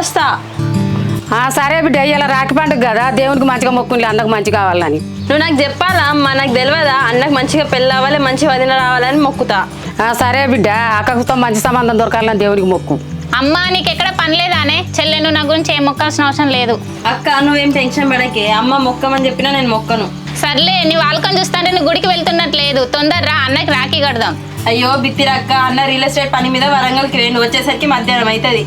వస్తా. సరే బిడ్డ, ఇలా రాఖీ పండుగ కదా, దేవునికి మంచిగా మొక్కులు అన్నకు మంచిగా కావాలని. నువ్వు నాకు చెప్పాలా అమ్మ, నాకు తెలియదా అన్నకు మంచిగా పెళ్ళి అవ్వాలి, మంచి వదిన రావాలని మొక్కుతా. సరే బిడ్డ, అక్కతో మంచి సంబంధం దొరకాలని దేవునికి మొక్కు. అమ్మా నీకెక్కడ పని లేదానే? చెల్లె నువ్వు నా గురించి ఏం మొక్కాల్సిన అవసరం లేదు. అక్క నువ్వేం టెన్షన్ పడకే, అమ్మ మొక్కమని చెప్పినా నేను మొక్కను. సర్లే, నీ వాళ్ళకని చూస్తాంటే నువ్వు గుడికి వెళ్తున్నట్లేదు. తొందరరా, అన్నకి రాఖీ కడదాం. అయ్యో బిత్తిరక్క, అన్న రియల్ ఎస్టేట్ పని మీద వరంగల్కి వేయండి, వచ్చేసరికి మధ్యాహ్నం అవుతుంది.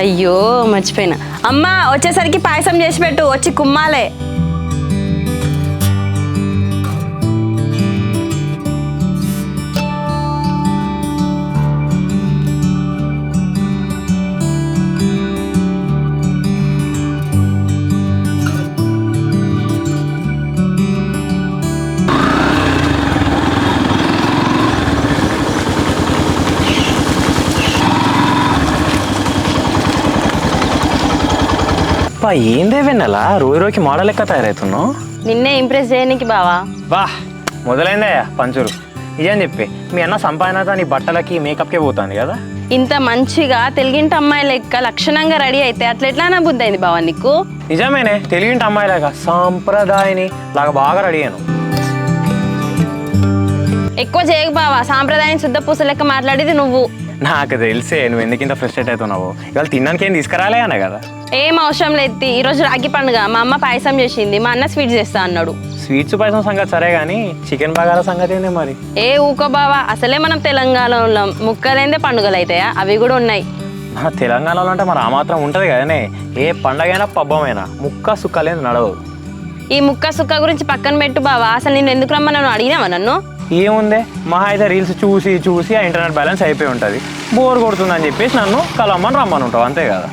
అయ్యో మర్చిపోయినా. అమ్మ వచ్చేసరికి పాయసం చేసి పెట్టు, వచ్చి కుమ్మాలే. ఏందే వెన్నెలా రోజుకి మోడల్ లెక్క తయారవుతున్నావు? నిన్నే ఇంప్రెస్ చేయడానికి బావా. వా మొదలైందయ్యా పంచురు. ఇదేం చెప్పి మీ అన్న సంపాదనతో నీ బట్టలకి మేకప్కే పోతుంది కదా. ఇంత మంచిగా తెలుగింటి అమ్మాయి లెక్క లక్షణంగా రెడీ అయితే అట్లా ఎట్లా నా బుద్ధి అయింది బావా నీకు? నిజమేనే, తెలుగింటి అమ్మాయి లాగా సాంప్రదాయని లాగా బాగా రెడీ అయ్యాను. ఎక్కువ చేయకు బావా, సాంప్రదాయం శుద్ధ పూస లెక్క మాట్లాడేది నువ్వు. నాకు తెలిసే నువ్వు ఎందుకు ఇంత ఫ్రస్ట్రేట్ అవుతున్నావు. ఇవాళ తిన్నానికి ఏం తీసుకురాలే అనే కదా. ఏం అవసరం లేదు, ఈరోజు రాఖీ పండుగ, మా అమ్మ పాయసం చేసింది, మా అన్న స్వీట్ చేస్తా అన్నాడు. స్వీట్స్ పాయసం సంగతి సరే కానీ చికెన్ బగారా సంగతి ఏంది మరి? ఏ ఊకో బావా, అసలే మనం తెలంగాణలో ఉన్నాం, ముక్కలైందే పండుగలు అవుతాయా? అవి కూడా ఉన్నాయి. మన తెలంగాణలో అంటే మరి ఆ మాత్రం ఉంటుంది కదనే. ఏ పండగైనా పబ్బమైనా ముక్క సుక్కలేదు నడవదు. ఈ ముక్క సుక్క గురించి పక్కన పెట్టు బావా, అసలు నేను ఎందుకు రమ్మన్నాను అడిగినావా నన్ను? ఏముందే, మహా అయితే రీల్స్ చూసి చూసి ఆ ఇంటర్నెట్ బ్యాలెన్స్ అయిపోయి ఉంటుంది, బోర్ కొడుతుందని చెప్పేసి నన్ను కలమ్మని రమ్మని ఉంటావు అంతే కదా.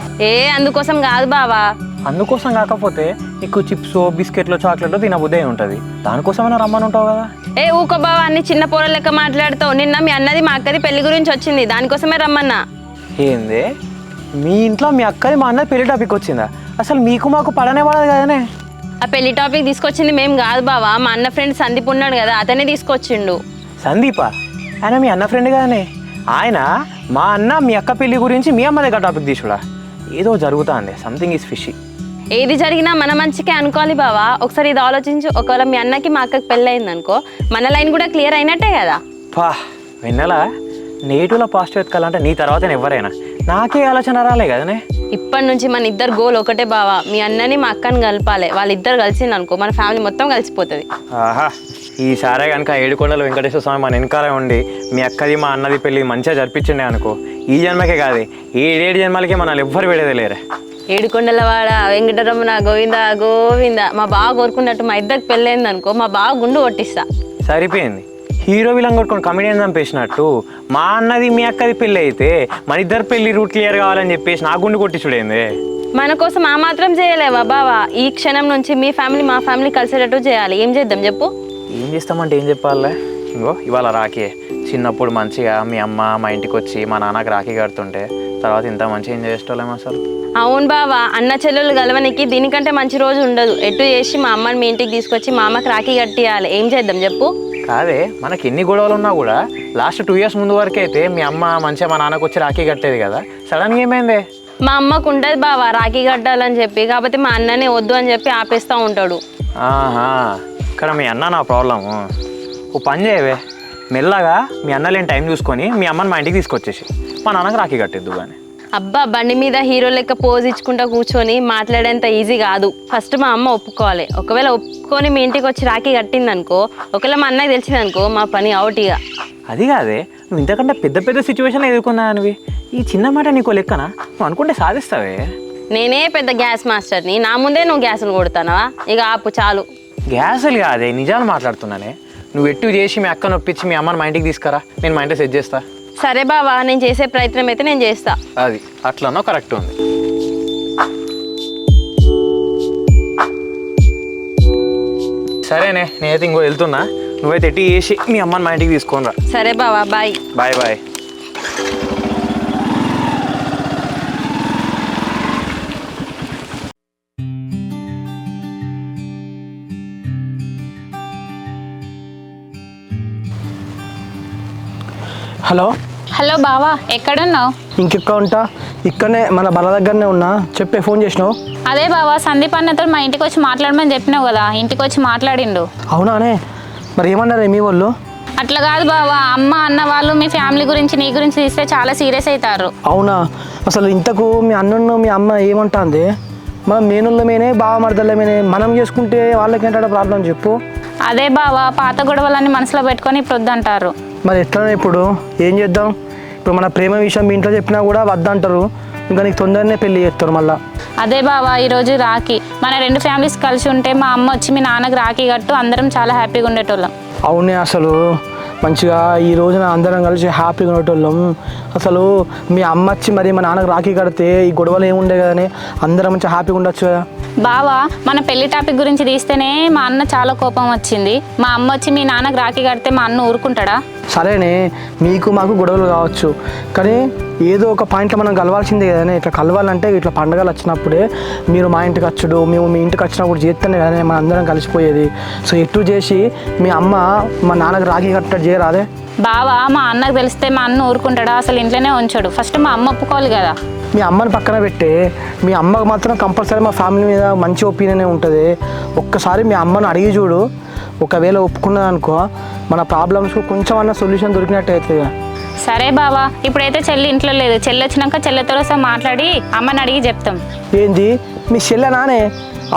అందుకోసం కాదు బావా. అందుకోసం కాకపోతే నీకు చిప్స్ బిస్కెట్లు చాక్లెట్లు తినబుద్దే ఉంటుంది, దానికోసమైనా రమ్మని ఉంటావు కదా. ఊకో బావా, అన్ని చిన్న పోరల లెక్క మాట్లాడుతావు. నిన్న మీ అన్నది మా అక్కది పెళ్లి గురించి వచ్చింది, దానికోసమే రమ్మన్నా. ఏంది మీ ఇంట్లో మీ అక్కది మా అన్నది పెళ్లి టాపిక్ వచ్చిందా? అసలు మీకు మాకు పడనే పడదు కదనే. ఆ పెళ్లి టాపిక్ తీసుకొచ్చింది మేము కాదు బావా, మా అన్న ఫ్రెండ్ సందీప్ ఉన్నాడు కదా, అతనే తీసుకొచ్చిండు. సందీపా? ఆయన మీ అన్న ఫ్రెండ్ కదనే. ఆయన మా అన్న మీ అక్క పెళ్లి గురించి మీ అమ్మ దగ్గర టాపిక్ తీసుడా? ఏదో జరుగుతుంది, సంథింగ్ ఈజ్ ఫిషీ. ఏది జరిగినా మన మంచికే అనుకోవాలి బావా. ఒకసారి ఇది ఆలోచించు, ఒకవేళ మీ అన్నకి మా అక్కకి పెళ్ళి అయింది అనుకో, మన లైన్ కూడా క్లియర్ అయినట్టే కదా. పా వెన్నెలా, నెగిటివ్లో పాజిటివ్ ఎత్తుకాలంటే నీ తర్వాతనే ఎవరైనా. నాకే ఆలోచన రాలే కదనే. ఇప్పటి నుంచి మన ఇద్దరు గోల్ ఒకటే బావా, మీ అన్నని మా అక్కని కలపాలి. వాళ్ళిద్దరు కలిసింది అనుకో, మన ఫ్యామిలీ మొత్తం కలిసిపోతుంది. ఆహా, ఈసారే కనుక ఏడుకొండల వెంకటేశ్వర స్వామి మన వెనకాలే ఉండి మీ అక్కది మా అన్నది పెళ్ళి మంచిగా జరిపించండి అనుకో, ఈ జన్మకే కాదు ఏడేడు జన్మలకి మనల్ని ఎవ్వరు పెడేదే లేరే. ఏడుకొండలవాడ వెంకటరమణ గోవింద గోవింద. మా బావ కోరుకున్నట్టు మా ఇద్దరికి పెళ్ళైంది అనుకో, మా బావ గుండు కొట్టిస్తా. సరిపోయింది, హీరో విలన్ కొట్టుకొని కమెడియన్ చంపేసినట్టు మా అన్నది మీ అక్కది పెళ్ళి అయితే మన ఇద్దరు పెళ్లి రూట్ క్లియర్ కావాలని చెప్పేసి నా గుండు కొట్టి చూడేంది. మన కోసం ఆ మాత్రం చేయలేవా బావా? ఈ క్షణం నుంచి మీ ఫ్యామిలీ మా ఫ్యామిలీ కలిసేటట్టు చేయాలి. ఏం చేద్దాం చెప్పు? ఏం చేస్తామంటే ఏం చెప్పాలే. ఇంకో ఇవాళ రాఖీ, చిన్నప్పుడు మంచిగా మీ అమ్మ మా ఇంటికి వచ్చి మా నాన్నకి రాఖీ కడుతుంటే తర్వాత ఇంత మంచిగా ఎంజాయ్ చేసేవాళ్ళం అసలు. అవును బావా, అన్న చెల్లెలు గలవనికి దీనికంటే మంచి రోజు ఉండదు. ఎటు చేసి మా అమ్మని మీ ఇంటికి తీసుకొచ్చి మా అమ్మకి రాఖీ కట్టియాలి. ఏం చేద్దాం చెప్పు? కాదే, మనకి ఎన్ని గొడవలు ఉన్నా కూడా లాస్ట్ 2 years ముందు వరకు అయితే మీ అమ్మ మంచిగా మా నాన్నకు వచ్చి రాఖీ కట్టేది కదా. సడన్గా ఏమైంది? మా అమ్మకు ఉండదు బావా రాఖీ కట్టాలని చెప్పి, కాకపోతే మా అన్ననే వద్దు అని చెప్పి ఆపేస్తూ ఉంటాడు. ఆహా, ఇక్కడ మీ అన్న నా ప్రాబ్లము. ఓ పని చేయవే, మెల్లగా మీ అన్న లేని టైం చూసుకొని మీ అమ్మని మా ఇంటికి తీసుకొచ్చేసి మా నాన్నకి రాఖీ కట్టేద్దు. కానీ అబ్బా, బండి మీద హీరో లెక్క పోజ్ ఇచ్చుకుంటా కూర్చొని మాట్లాడేంత ఈజీ కాదు. ఫస్ట్ మా అమ్మ ఒప్పుకోవాలి. ఒకవేళ ఒప్పుకొని మీ ఇంటికి వచ్చి రాఖీ కట్టిందనుకో, ఒకవేళ మా అన్నకి తెలిసిందనుకో, మా పని అవుట్ ఇక. అది కాదే, నువ్వు ఇంతకంటే పెద్ద పెద్ద సిచ్యువేషన్ ఎదుర్కొన్నానివి, ఈ చిన్న మాట నీకు లెక్కనా? నువ్వు అనుకుంటే సాధిస్తావే. నేనే పెద్ద గ్యాస్ మాస్టర్ని, నా ముందే నువ్వు గ్యాసులు కొడతానవా? ఇక ఆపు చాలు. గ్యాసులు కాదే, నిజాలు మాట్లాడుతున్నానే. నువ్వు ఎట్టు చేసి మీ అక్కను ఒప్పించి మీ అమ్మని మా ఇంటికి తీసుకురా, నేను మా ఇంటికి సెట్ చేస్తా. సరే బావా, నేను చేసే ప్రయత్నం అయితే నేను చేస్తా. అది అట్లనో కరెక్ట్ ఉంది. సరేనే, నేనైతే ఇంకో వెళ్తున్నా, నువ్వైతే ఎట్టి చేసి మీ అమ్మని మా ఇంటికి తీసుకొని రా. సరే బావా, bye. Bye bye. Hello hello బావా, ఎక్కడున్నావు? ఇంకెక్కడ ఉంటా, ఇక్కడనే మన బల దగ్గరనే ఉన్నా. చెప్పే, ఫోన్ చేసినావు? అదే బావా, సందీప్ అన్నతో మా ఇంటికి వచ్చి మాట్లాడమని చెప్పినావు కదా, ఇంటికి వచ్చి మాట్లాడిండు. అవునానే? మరి ఏమన్నారే మీ వాళ్ళు? అట్లా కాదు బావా, అమ్మ అన్న వాళ్ళు మీ ఫ్యామిలీ గురించి నీ గురించి తీస్తే చాలా సీరియస్ అవుతారు. అవునా? అసలు ఇంతకు మీ అన్నను మీ అమ్మ ఏమంటుంది? మనం మేనుళ్ళమేనే బావ మరదళ్ళమేనే, మనం చేసుకుంటే వాళ్ళకేంటాడో ప్రాబ్లం చెప్పు. అదే బావా, పాత గొడవలన్నీ మనసులో పెట్టుకొని ఇప్పుడు వద్దంటారు. మరి ఎట్లనే ఇప్పుడు ఏం చేద్దాం? ఇప్పుడు మన ప్రేమ విషయం మీ ఇంట్లో చెప్పినా కూడా వద్దంటారు. ఇంకా నీకు తొందరనే పెళ్లి చేస్తారు మళ్ళీ. అదే బావా, ఈరోజు రాఖీ, మన 2 ఫ్యామిలీస్ కలిసి ఉంటే మా అమ్మ వచ్చి మీ నాన్నకి రాఖీ కట్టు, అందరం చాలా హ్యాపీగా ఉండేటోళ్ళం. అవునే, అసలు మంచిగా ఈ రోజున అందరం కలిసి హ్యాపీగా ఉండేటోళ్ళం. అసలు మీ అమ్మ వచ్చి మరి మా నాన్నకు రాఖీ కడితే ఈ గొడవలు ఏముండే కదనే, అందరం మంచిగా హ్యాపీగా ఉండొచ్చు కదా. బావా, మన పెళ్లి టాపిక్ గురించి తీస్తేనే మా అన్న చాలా కోపం వచ్చింది. మా అమ్మ వచ్చి మీ నాన్నకి రాఖీ కడితే మా అన్న ఊరుకుంటాడా? సరేనే, మీకు మాకు గొడవలు కావచ్చు, కానీ ఏదో ఒక పాయింట్లో మనం కలవాల్సిందే కదనే. ఇట్లా కలవాలంటే ఇట్లా పండుగలు వచ్చినప్పుడే మీరు మా ఇంటికి వచ్చుడు, మేము మీ ఇంటికి వచ్చినప్పుడు చేస్తేనే కదనే మన అందరం కలిసిపోయేది. సో ఎటు చేసి మీ అమ్మ మా నాన్నకి రాఖీ కట్టడం చేయరాదే? బావా, మా అన్నకు తెలిస్తే మా అన్న ఊరుకుంటాడా? అసలు ఇంట్లోనే ఉంచాడు. ఫస్ట్ మా అమ్మ ఒప్పుకోవాలి కదా. మీ అమ్మని పక్కన పెట్టే, మీ అమ్మకు మాత్రం కంపల్సరీ మా ఫ్యామిలీ మీద మంచి ఒపీనియనే ఉంటుంది. ఒక్కసారి మీ అమ్మను అడిగి చూడు. ఒకవేళ ఒప్పుకున్నది అనుకో, మన ప్రాబ్లమ్స్కు కొంచెం అన్న సొల్యూషన్ దొరికినట్టు అవుతుంది. సరే బావా, ఇప్పుడైతే చెల్లి ఇంట్లో లేదు. చెల్లి వచ్చినాక చెల్లెతో మాట్లాడి అమ్మని అడిగి చెప్తాం. ఏంది మీ చెల్లె నానే?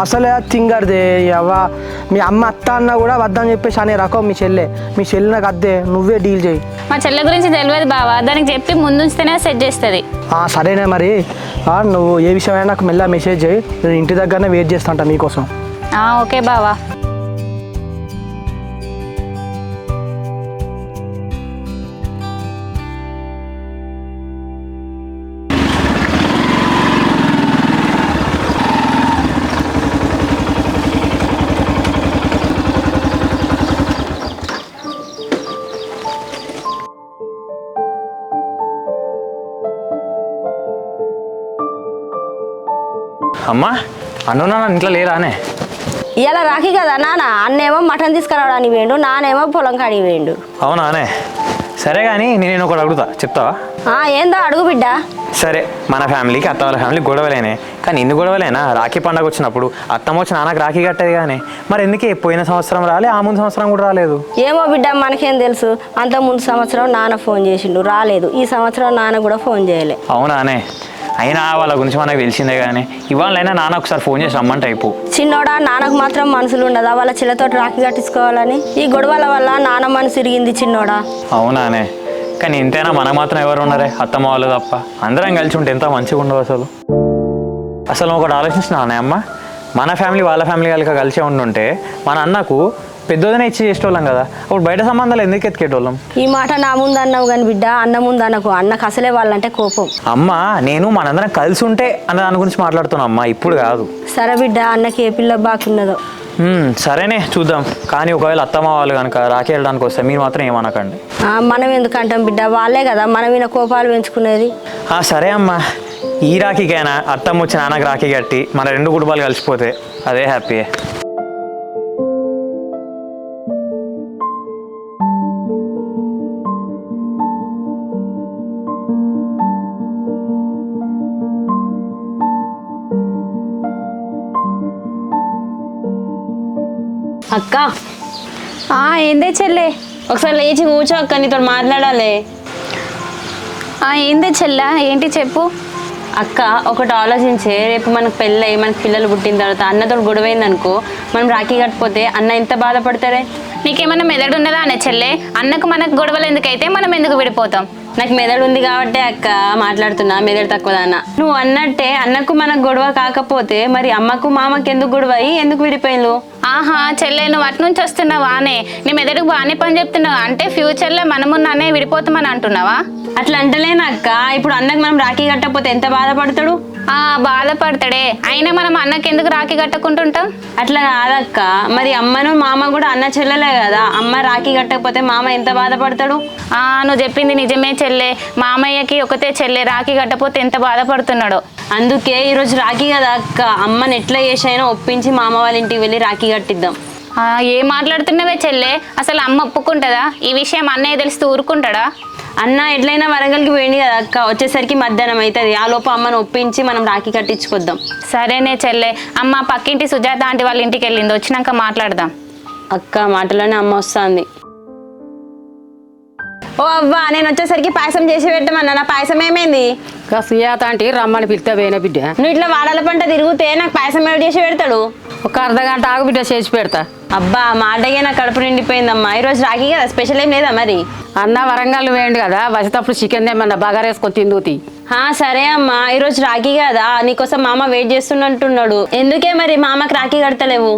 అసలే తింగర్దే అవ్వ. మీ అమ్మ అత్త అన్నా కూడా వద్దని చెప్పేసి అనే రకం మీ చెల్లె. మీ చెల్లి నాకు అద్దే, నువ్వే డీల్ చేయి. మా చెల్లె గురించి తెలియదు బావా, దానికి చెప్పి ముందుంచితేనే సెట్ చేస్తుంది. సరేనే మరి, నువ్వు ఏ విషయమైనా నాకు మెల్ల మెసేజ్ చేయి. నేను ఇంటి దగ్గరనే వెయిట్ చేస్తాంట మీకోసం. ఓకే బావా. అమ్మా, అన్నున్నా ఇంట్లో లేరానే? ఇలా రాఖీ కదా నాన్న, అన్నేమో మటన్ తీసుకురావడానికి వేయండు, నానేమో పొలం కాడికి వేయండు. అవునానే? సరే కానీ నేను ఒకటి అడుగుతా, చెప్తావా? ఏందో అడుగు బిడ్డ. సరే, మన ఫ్యామిలీకి అత్త వాళ్ళ ఫ్యామిలీకి గొడవలేనే, కానీ ఇన్ని గొడవలేనా? రాఖీ పండుగ వచ్చినప్పుడు అత్తమ్మ వచ్చి నాన్నకు రాఖీ కట్టేది కానీ, మరి ఎందుకే పోయిన సంవత్సరం రాలే, ఆ ముందు సంవత్సరం కూడా రాలేదు? ఏమో బిడ్డ, మనకేం తెలుసు. అంత ముందు సంవత్సరం నాన్న ఫోన్ చేసిండు, రాలేదు. ఈ సంవత్సరం నాన్న కూడా ఫోన్ చేయలే. అవునానే? అయినా వాళ్ళ గురించి మనకు తెలిసిందే కానీ, ఇవాళైనా నాన్న ఒకసారి ఫోన్ చేసి రమ్మంటే అయిపో. చిన్నోడా, నాన్నకు మాత్రం మనసులు ఉండదా వాళ్ళ చెల్లెతో రాఖీ కట్టించుకోవాలని? ఈ గొడవల వల్ల నాన్న మనసు ఇరిగింది చిన్నోడా. అవునానే? కానీ ఎంతైనా మనకు మాత్రం ఎవరు ఉన్నారే, అత్తమ్మ వాళ్ళు తప్ప. అందరం కలిసి ఉంటే ఎంత మంచిగా ఉండవు అసలు. అసలు ఒకటి ఆలోచించినానే అమ్మ, మన ఫ్యామిలీ వాళ్ళ ఫ్యామిలీ కలిసే ఉండుంటే మన అన్నకు పెద్దోదనే ఇచ్చి చేసేటోళ్ళం కదా. అప్పుడు బయట సంబంధాలు ఎందుకు ఎత్తికేటోళ్ళం? ఈ మాట నా ముందు అన్నావు కానీ బిడ్డ, అన్న ముందు అన్నకు. అన్నకు అసలే వాళ్ళంటే కోపం. అమ్మ, నేను మనందరం కలిసి ఉంటే అన్న దాని గురించి మాట్లాడుతున్నా అమ్మా, ఇప్పుడు కాదు. సరే బిడ్డ, అన్నకి ఏ పిల్ల బాగున్నదో. సరేనే, చూద్దాం. కానీ ఒకవేళ అత్తమ్మ వాళ్ళు కనుక రాఖీ వెళ్ళడానికి వస్తే మీరు మాత్రం ఏమనకండి. మనం ఎందుకు అంటాం బిడ్డ, వాళ్ళే కదా మన మీద కోపాలు పెంచుకునేది. సరే అమ్మా, ఈ రాఖీకైనా అత్తమ్మ వచ్చి నాన్నకి రాఖీ కట్టి మన 2 కుటుంబాలు కలిసిపోతే అదే హ్యాపీయే. అక్క, ఏందే చెల్లె? ఒకసారి లేచి కూర్చో అక్క, నీతో మాట్లాడాలి. ఏందే చెల్ల, ఏంటి చెప్పు. అక్క, ఒకటి ఆలోచించే, రేపు మనకు పెళ్ళి అయ్యి మనకు పిల్లలు పుట్టిన తర్వాత అన్నతో గొడవైంది అనుకో, మనం రాఖీ కట్టిపోతే అన్న ఎంత బాధపడతారే? నీకేమన్నా మెదడు ఉన్నదా అనే చెల్లె? అన్నకు మనకు గొడవలు ఎందుకైతే మనం ఎందుకు విడిపోతాం? నాకు మెదడు ఉంది కాబట్టే అక్క మాట్లాడుతున్నా, మెదడు తక్కువదన్న. నువ్వు అన్నట్టే అన్నకు మనకు గొడవ కాకపోతే మరి అమ్మకు మామకు ఎందుకు గొడవ అయ్యి ఎందుకు విడిపోయిన్లు? చెల్లె, నువ్వు అటు నుంచి వస్తున్నావా అనే? నీ మెదడుకు బాగానే పని చెప్తున్నావా? అంటే ఫ్యూచర్లో మనమున్నానే విడిపోతామని అంటున్నావా? అట్లా అంటలేను అక్క. ఇప్పుడు అన్నకు మనం రాఖీ కట్టకపోతే ఎంత బాధపడతాడు? బాధపడతాడే. అయినా మనం అన్నకి ఎందుకు రాఖీ కట్టకుంటుంటాం? అట్లా కాదక్క, మరి అమ్మను మామ కూడా అన్న చెల్లెలే కదా. అమ్మ రాఖీ కట్టకపోతే మామ ఎంత బాధపడతాడు? నువ్వు చెప్పింది నిజమే చెల్లె. మామయ్యకి ఒకతే చెల్లె, రాఖీ కట్టకపోతే ఎంత బాధపడుతున్నాడో. అందుకే ఈరోజు రాఖీ కదా అక్క, అమ్మని ఎట్లా చేసైనా ఒప్పించి మామ వాళ్ళ ఇంటికి వెళ్ళి రాఖీ కట్టిద్దాం. ఏం మాట్లాడుతున్నావే చెల్లె? అసలు అమ్మ ఒప్పుకుంటుందా? ఈ విషయం అన్నయ్య తెలిస్తే ఊరుకుంటాడా? అన్న ఎట్లయినా వరంగల్కి పోయింది కదా అక్క, వచ్చేసరికి మధ్యాహ్నం అవుతుంది. ఆ లోపు అమ్మను ఒప్పించి మనం రాఖీ కట్టించుకొద్దాం. సరేనే చెల్లె. అమ్మ పక్కింటి సుజాత ఆంటీ వాళ్ళ ఇంటికి వెళ్ళింది, వచ్చినాక మాట్లాడదాం. అక్క మాటలోనే అమ్మ వస్తుంది. ఓ అవ్వ, నేను వచ్చేసరికి పాయసం చేసి పెట్టమన్నా. నా పాయసం ఏమైంది? ఇంకా సుజాత అంటే రమ్మని పిలిస్తే పోయిన బిడ్డ. నువ్వు ఇట్లా వాడాల పంట తిరిగితే నాకు పాయసం ఏడు చేసి పెడతాడు. ఒక అర్ధగంట ఆగు బిడ్డ, చేసి పెడతా. అబ్బా మాటగే నా కడుపు నిండిపోయిందమ్మా. ఈరోజు రాఖీ కదా, స్పెషల్ ఏం లేదా మరి? అన్న వరంగల్ వేయండి కదా, వచ్చేటప్పుడు చికెన్ ఏమన్నా బగారేసుకొని తిందుతి. సరే అమ్మా, ఈరోజు రాఖీ కదా, నీకోసం మామ వెయిట్ చేస్తున్నట్టున్నాడు. ఎందుకే మరి మామకి రాఖీ కడతలేవు?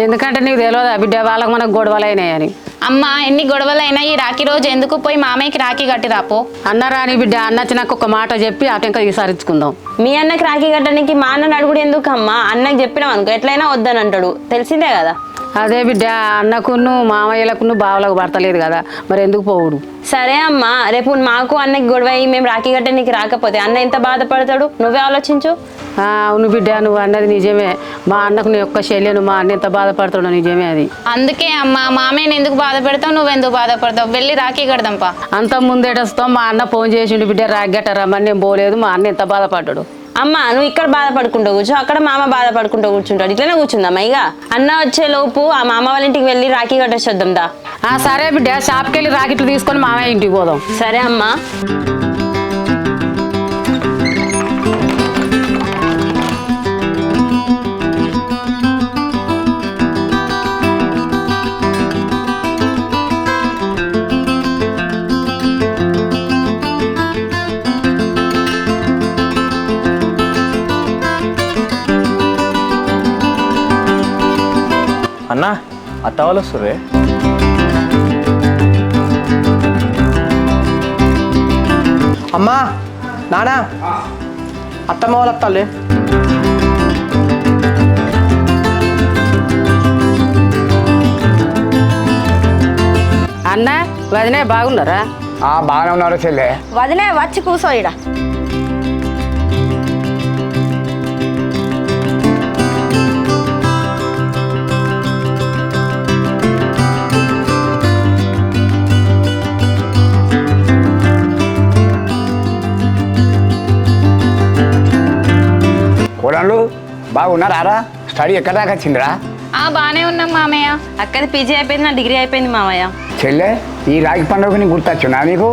ఎందుకంటే నీకు తెలియదా బిడ్డ, వాళ్ళకి మనకు గొడవలు అయినాయని. అమ్మ ఎన్ని గొడవలైనా ఈ రాఖీ రోజు ఎందుకు పోయి మామయ్యకి రాఖీ కట్టి రాపో. అన్న రాని బిడ్డ, అన్న నాకు ఒక మాట చెప్పి అటెంక విసారించుకుందాం. మీ అన్నకి రాఖీ కట్టడానికి మా అన్నని అడుగుడు ఎందుకు అమ్మా? అన్నకి చెప్పినాం అనుకో ఎట్లయినా వద్దని అంటాడు, తెలిసిందే కదా. అదే బిడ్డ, అన్నకును మామయ్యలకును బావలకు పడతలేదు కదా, మరి ఎందుకు పోవుడు? సరే అమ్మా, రేపు మాకు అన్నకి గొడవ అయ్యి మేము రాఖీ కట్టడానికి రాకపోతే అన్న ఎంత బాధపడతాడు, నువ్వే ఆలోచించు. అవును బిడ్డ, నువ్వు అన్నది నిజమే. మా అన్నకు నీ యొక్క శల్యను, మా అన్న ఎంత బాధపడుతాడో నిజమే అది. అందుకే అమ్మ మామయ్యని ఎందుకు బాధపెడతావు, నువ్వెందుకు బాధపడతావు? వెళ్ళి రాఖీ కడదాంపా. అంత ముందేటొస్తాం, మా అన్న ఫోన్ చేసిండు బిడ్డ రాఖీ కట్టరమ్మని, నేను పోలేదు. మా అన్న ఎంత బాధపడ్డాడు. అమ్మా నువ్వు ఇక్కడ బాధపడుకుంటూ కూర్చో, అక్కడ మామ బాధపడుకుంటూ కూర్చుంటాడు. ఇట్లనే కూర్చుందమ్మా. ఇక అన్న వచ్చే లోపు ఆ మామ వాళ్ళ ఇంటికి వెళ్ళి రాఖీ కట్టేసొద్దాం దా. సరే బిడ్డ, షాప్కి వెళ్ళి రాకెట్లు తీసుకొని మామయ్య ఇంటికి పోదాం. సరే అమ్మా. అన్నా అత్త వాళ్ళు వస్తుర్రే. అమ్మా నానా, అత్తమ్మ వాళ్ళు వస్తాలే. అన్న వదినే బాగున్నారా? బాగానే ఉన్నారు చెల్లె. వదిలే వచ్చి కూర్చో ఇడ. కోడళ్ళు బాగున్నారా? స్టడీ ఎక్కడ దాకా వచ్చిందిరా? బాగానే ఉన్నాం మామయ్య. అక్కది పీజీ అయిపోయింది, నా డిగ్రీ అయిపోయింది మామయ్య. చెల్లె, ఈ రాగి పండుగ నీకు గుర్తొచ్చున్నా నీకు?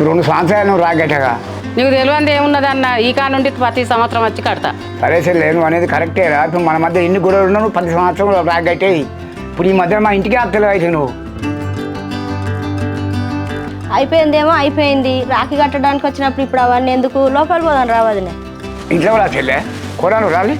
2 సంవత్సరాలు నువ్వు రాగట్టగా. నీకు తెలియంది ఏమున్నది అన్న, ఈ కా నుండి ప్రతి సంవత్సరం వచ్చి కడతా. సరే చెల్లె, నువ్వు అనేది కరెక్టేరా. ఇప్పుడు మన మధ్య ఎన్ని గొడవలు ఉన్నావు, 10 సంవత్సరం రాగట్టాయి. ఇప్పుడు ఈ మధ్య మా ఇంటికి అత్తలేవు అయితే నువ్వు. అయిపోయిందేమో అయిపోయింది. రాఖీ కట్టడానికి వచ్చినప్పుడు ఇప్పుడు అవన్నీ ఎందుకు? లోపల పోదాం రా వదిలే. ఇంట్లో కూడా చెల్లె, కోడలు రాలి.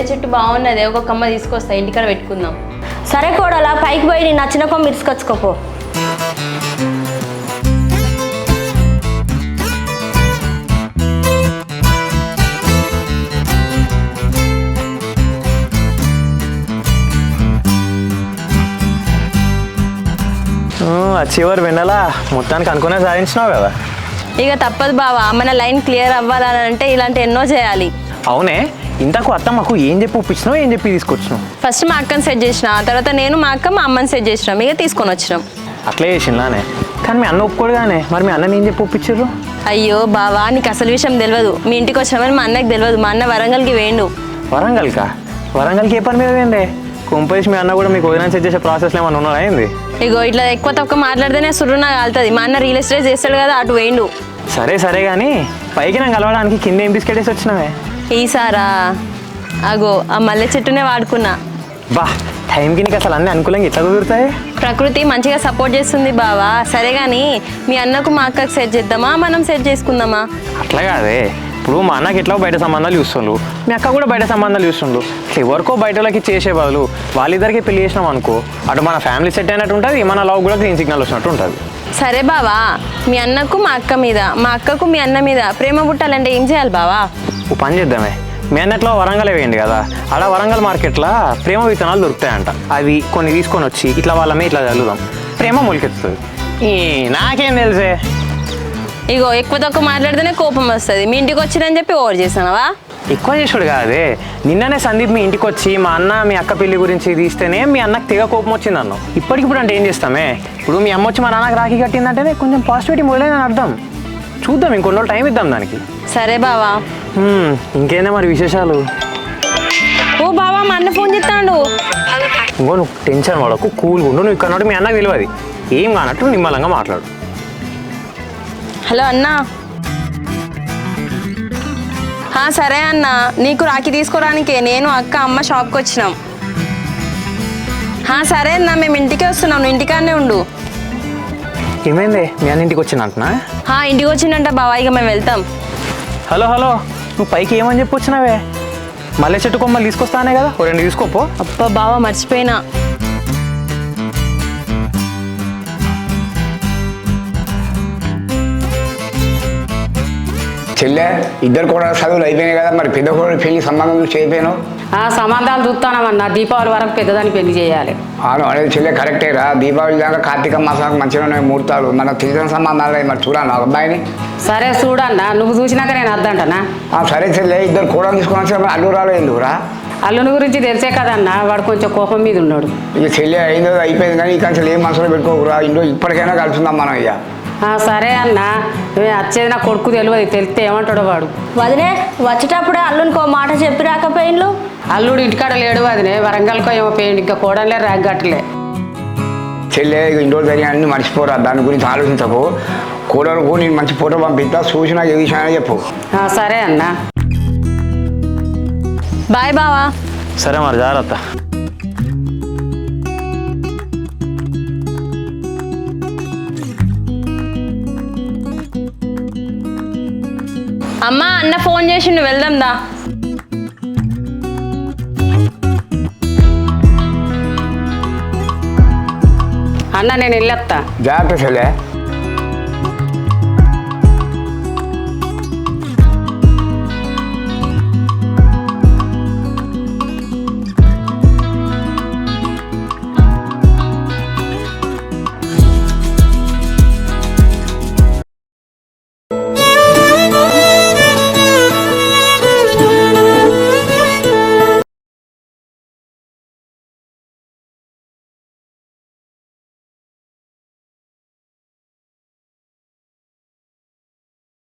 మల్లె చెట్టు బాగున్నది, ఒక కొమ్మ తీసుకొస్తా, ఇంటికాడ పెట్టుకుందాం. సరే కోడలా, పైకి పోయి నీ నచ్చిన కొమ్మ ఇరుసుకొచ్చుకోపో. చివరి వెన్నెలా మొత్తానికి అనుకునే సాధించినావు కదా. ఇక తప్పదు బావా, మన లైన్ క్లియర్ అవ్వాలని అంటే ఇలాంటి ఎన్నో చేయాలి. అవునే, ఇంతకు అత్తమ్మకు ఏం చెప్పి ఒప్పించినావు, ఏం చెప్పి తీసుకొచ్చినావు? ఫస్ట్ మా అక్కని సెట్ చేసిన, ఆ తర్వాత నేను మా అక్క మా అమ్మని సెట్ చేసినాం, ఇక తీసుకొని వచ్చినాం. అట్లే చేసిందానే, కానీ మీ అన్న ఒప్పుకోడుగానే. మరి మీ అన్నని ఏం చెప్పి ఒప్పించారు? అయ్యో బావా, నీకు అసలు విషయం తెలియదు. మీ ఇంటికి వచ్చినామని మా అన్నకి తెలియదు. మా అన్న వరంగల్కి వేయండు. వరంగల్కా? వరంగల్కి ఏ పని మీద వేయండి? కుంపేసి మీ అన్న కూడా మీకు వదిన సెట్ చేసే ప్రాసెస్లో ఏమన్నా ఉన్నారా ఏంది? ఇగో ఇట్లా ఎక్కువ తక్కువ మాట్లాడితేనే సుర్రునా కాలుతుంది. మా అన్న రియల్ ఎస్టేట్ చేస్తాడు కదా, అటు వేయండు. సరే సరే కానీ పైకి నాకు కలవడానికి కింద ఏం బిస్కెట్ వేసి వచ్చినావే? ఈసారా అగో ఆ మల్లె చెట్టునే వాడుకున్నా. బా, టైంకి నీకు అసలు అన్నీ అనుకూలంగా ఎట్లా కుదురుతాయి? ప్రకృతి మంచిగా సపోర్ట్ చేస్తుంది బావా. సరే కానీ మీ అన్నకు మా అక్కకు సెట్ చేద్దామా, మనం సెట్ చేసుకుందామా? అట్లా కాదే, ఇప్పుడు మా అన్నకి ఎట్లా బయట సంబంధాలు చూస్తుండ్రు, మీ అక్క కూడా బయట సంబంధాలు చూస్తుండ్రు. ఎవరికో బయట వాళ్ళకి చేసే బదులు వాళ్ళిద్దరికి పెళ్లి చేసినాం అనుకో, అటు మన ఫ్యామిలీ సెట్ అయినట్టు ఉంటుంది, మన లవ్ కూడా గ్రీన్ సిగ్నల్ వచ్చినట్టు ఉంటుంది. సరే బావా, మీ అన్నకు మా అక్క మీద, మా అక్కకు మీ అన్న మీద ప్రేమ పుట్టాలంటే ఏం చేయాలి బావా? ఓ పని చేద్దామే, మీ అన్నట్లో వరంగల్ వేయండి కదా, ఆడ వరంగల్ మార్కెట్లో ప్రేమ విత్తనాలు దొరుకుతాయంట. అవి కొన్ని తీసుకొని వచ్చి ఇట్లా వాళ్ళమే ఇట్లా చల్లుదాం, ప్రేమ మొలికెత్తుతుంది. నాకేం తెలుసే? ఇగో ఎక్కువ తక్కువ మాట్లాడితేనే కోపం వస్తుంది. మీ ఇంటికి వచ్చినని చెప్పి ఓవర్ చేసానవా? ఎక్కువ చేసుడు కాదే, నిన్ననే సందీప్ మీ ఇంటికి వచ్చి మా అన్న మీ అక్క పెళ్లి గురించి తీస్తేనే మీ అన్నకు తెగ కోపం వచ్చింది అన్న. ఇప్పటికిప్పుడు అంటే ఏం చేస్తామే? ఇప్పుడు మీ అమ్మ వచ్చి మా నాన్నకి రాఖీ కట్టిందంటేనే కొంచెం పాజిటివిటీ మొదలైన అర్థం. చూద్దాం, ఇంకొన్ని రోజులు టైం ఇద్దాం దానికి. సరే బావా. ఇంకేనా మరి విశేషాలు? ఓ బావా, మా అన్న ఫోన్ చేస్తాడు. ఇంకో నువ్వు టెన్షన్ పడకు, కూల్గా ఉండు. నువ్వు ఇక్కడ మీ అన్నకు తెలియదు, ఏం కానట్టు నిమ్మలంగా మాట్లాడు. హలో అన్నా. సరే అన్న, నీకు రాఖీ తీసుకోవడానికే నేను అక్క అమ్మ షాప్కి వచ్చినాం. సరే అన్న, మేము ఇంటికే వస్తున్నాం, నువ్వు ఇంటికాడనే ఉండు. ఏమైంది, మీ అన్న ఇంటికి వచ్చిందంటున్నా? ఇంటికి వచ్చిందంట బావా, ఇక మేము వెళ్తాం. హలో హలో, నువ్వు పైకి ఏమని చెప్పి వచ్చినావే? మల్లె చెట్టు కొమ్మలు తీసుకొస్తానే కదా, ఓ 2 తీసుకోపో. అబ్బా బావా, మర్చిపోయినా. చెల్లె, ఇద్దరు కూడా చదువులు అయిపోయినాయి కదా, మరి పెద్ద కూడా పెళ్లి సంబంధం చూసి అయిపోయాను. ఆ సంబంధాలు చూస్తానమన్నా, దీపావళి వరకు పెద్దదాన్ని పెళ్లి చేయాలి. అవును, అనేది చెల్లె కరెక్టేరా. దీపావళి దాకా కార్తీక మాసానికి మంచిగా ఉన్నాయి ముహూర్తాలు. మనకు తెలిసిన సంబంధాలు మరి చూడాలి అబ్బాయిని. సరే చూడన్నా, నువ్వు చూసినాక నేను అద్దంటనా? సరే చెల్లె, ఇద్దరు కూడా తీసుకొని వచ్చి అల్లు రాలేదు ఎందుకురా? అల్లుని గురించి తెలిసే కదన్నా, వాడు కొంచెం కోపం మీద ఉన్నాడు. ఇక చెల్లె అయిందో అయిపోయింది కానీ ఇక అసలు ఏం మనసులో పెట్టుకోకురా. ఇంట్లో ఇప్పటికైనా కలుసుకుందాం మనం. ఇక సరే అన్న, వచ్చేది నా కొడుకు తెలియదు, తెలిస్తే ఏమంటాడో వాడు. వదినే వచ్చేటప్పుడే అల్లునికి ఓ మాట చెప్పి రాకపోయిండ్లు. అల్లుడు ఇంటికాడ లేడు వదినే, వరంగల్కో ఏమో పోయిండు, ఇంకా కోడలే రాగట్టలే. చెల్లె, ఇక ఇంట్లో జరిగిన అన్ని మర్చిపోరా, దాని గురించి ఆలోచించకు. కోడలకు నేను మంచి ఫోటో పంపిస్తా, చూసినా ఏ విషయాన్ని చెప్పు. సరే అన్న. బాయ్ బావా. సరే మరి, జాగ్రత్త. అమ్మా, అన్న ఫోన్ చేసిండు, వెళ్దాం దా. అన్న నేను వెళ్ళొస్తా. జాగ్రత్త చెల్లె.